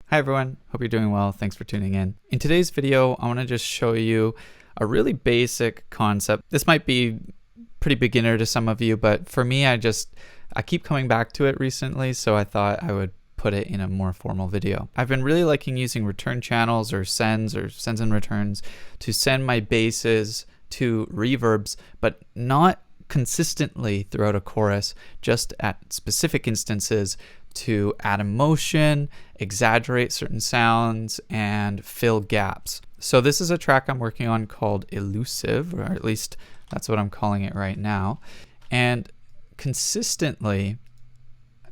Hi everyone, hope you're doing well. Thanks for tuning in. In today's video, I want to just show you a really basic concept. This might be pretty beginner to some of you, but for me, I keep coming back to it recently, so I thought I would put it in a more formal video. I've been really liking using return channels or sends and returns to send my basses to reverbs, but not consistently throughout a chorus, just at specific instances to add emotion, exaggerate certain sounds, and fill gaps. So this is a track I'm working on called Elusive, or at least that's what I'm calling it right now. And consistently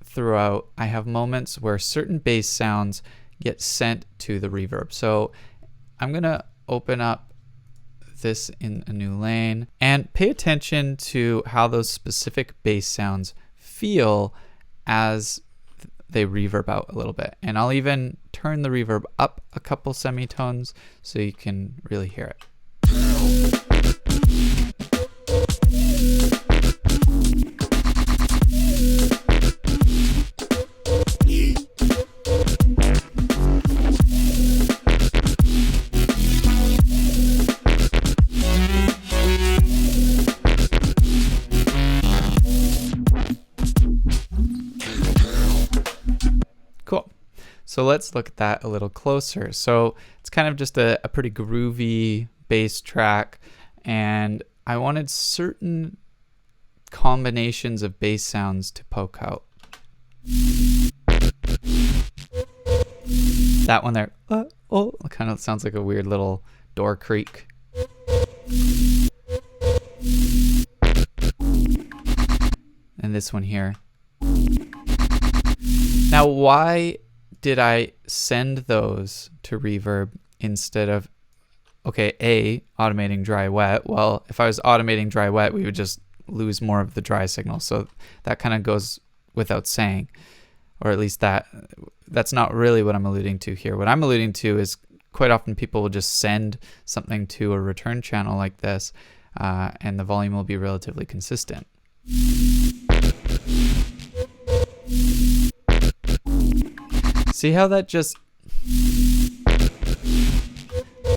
throughout, I have moments where certain bass sounds get sent to the reverb. So I'm gonna open up this in a new lane and pay attention to how those specific bass sounds feel as they reverb out a little bit. And I'll even turn the reverb up a couple semitones so you can really hear it. Cool. So let's look at that a little closer. So it's kind of just a pretty groovy bass track, and I wanted certain combinations of bass sounds to poke out. That one there, it kind of sounds like a weird little door creak. And this one here. Now, why did I send those to reverb instead of, automating dry wet? Well, if I was automating dry wet, we would just lose more of the dry signal. So that kind of goes without saying, or at least that's not really what I'm alluding to here. What I'm alluding to is quite often people will just send something to a return channel like this, and the volume will be relatively consistent. See how that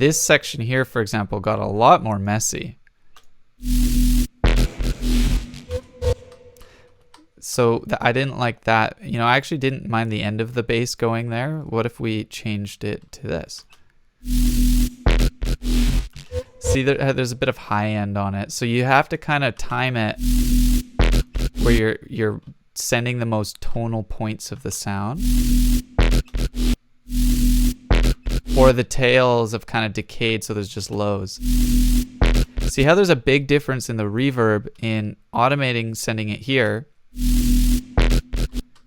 this section here, for example, got a lot more messy. So I didn't like that. I actually didn't mind the end of the bass going there. What if we changed it to this? See, there's a bit of high end on it. So you have to kind of time it where you're sending the most tonal points of the sound, or the tails have kind of decayed, so there's just lows. See how there's a big difference in the reverb in automating sending it here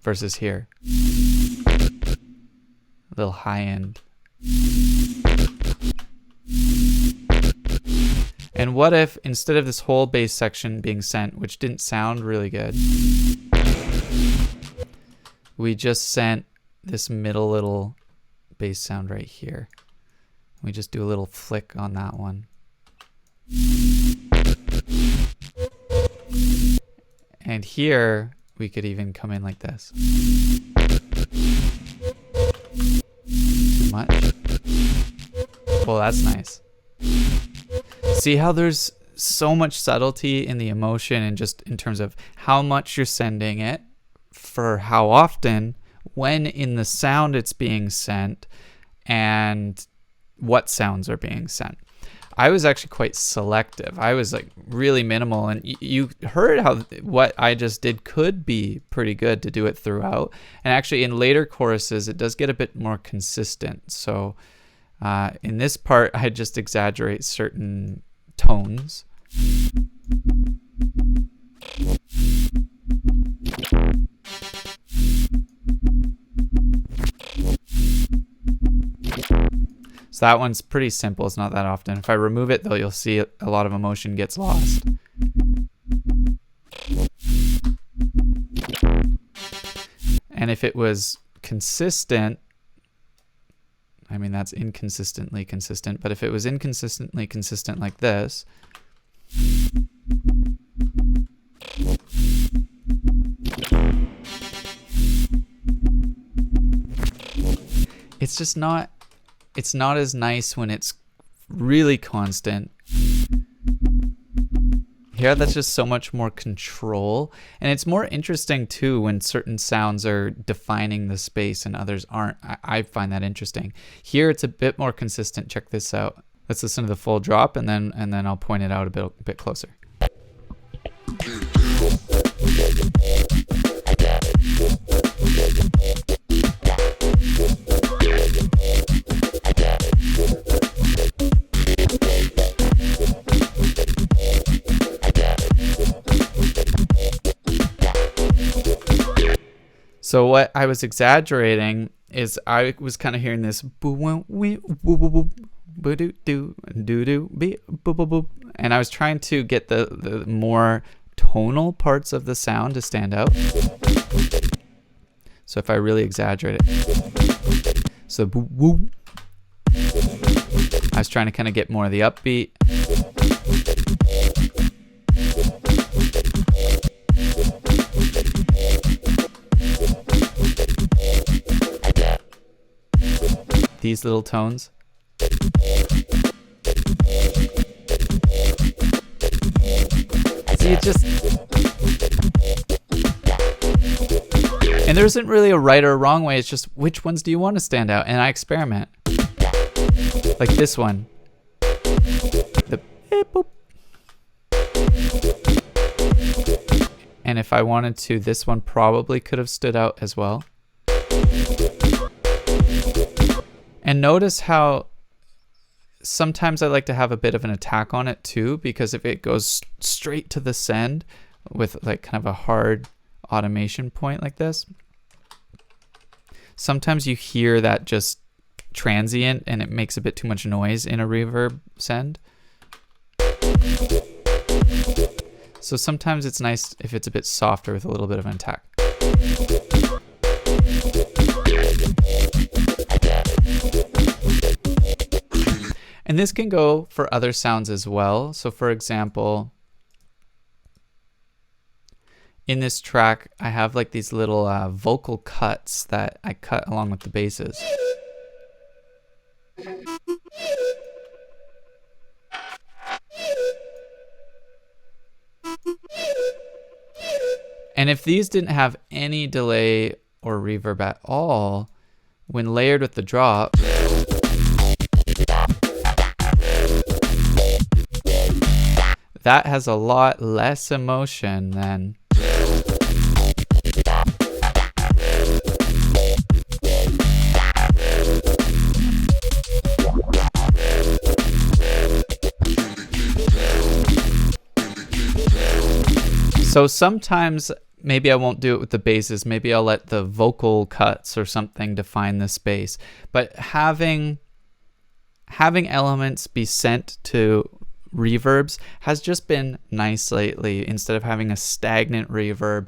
versus here. A little high end. And what if instead of this whole bass section being sent, which didn't sound really good, we just sent this middle little bass sound right here. We just do a little flick on that one. And here we could even come in like this. Too much? Well, that's nice. See how there's so much subtlety in the emotion and just in terms of how much you're sending it, for how often, when in the sound it's being sent, and what sounds are being sent. I was actually quite selective. I was like really minimal, and you heard how what I just did could be pretty good to do it throughout. And actually in later choruses, it does get a bit more consistent. So in this part, I just exaggerate certain tones. So that one's pretty simple. It's not that often. If I remove it, though, you'll see a lot of emotion gets lost. And if it was consistent, I mean, that's inconsistently consistent, but if it was inconsistently consistent like this, it's just not, it's not as nice when it's really constant. Here, that's just so much more control. And it's more interesting too when certain sounds are defining the space and others aren't. I find that interesting. Here, it's a bit more consistent. Check this out. Let's listen to the full drop, and then I'll point it out a bit closer. So what I was exaggerating is I was kind of hearing this and I was trying to get the more tonal parts of the sound to stand out. So if I really exaggerate it, so I was trying to kind of get more of the upbeat. These little tones. See, it just... And there isn't really a right or a wrong way, it's just which ones do you want to stand out? And I experiment. Like this one. And if I wanted to, this one probably could have stood out as well. And notice how sometimes I like to have a bit of an attack on it too, because if it goes straight to the send with like kind of a hard automation point like this, sometimes you hear that just transient and it makes a bit too much noise in a reverb send. So sometimes it's nice if it's a bit softer with a little bit of an attack. And this can go for other sounds as well. So for example, in this track, I have like these little vocal cuts that I cut along with the basses. And if these didn't have any delay or reverb at all, when layered with the drop, that has a lot less emotion than so sometimes maybe I won't do it with the basses. Maybe I'll let the vocal cuts or something define the space. But having elements be sent to reverbs has just been nice lately. Instead of having a stagnant reverb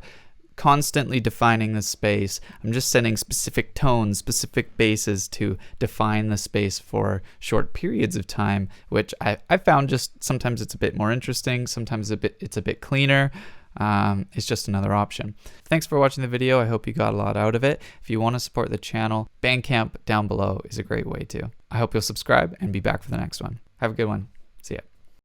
constantly defining the space, I'm just sending specific tones, specific basses to define the space for short periods of time, which I found just sometimes it's a bit more interesting, sometimes it's a bit cleaner. It's just another option. Thanks for watching the video. I hope you got a lot out of it. If you want to support the channel, Bandcamp down below is a great way to. I hope you'll subscribe and be back for the next one. Have a good one. See ya.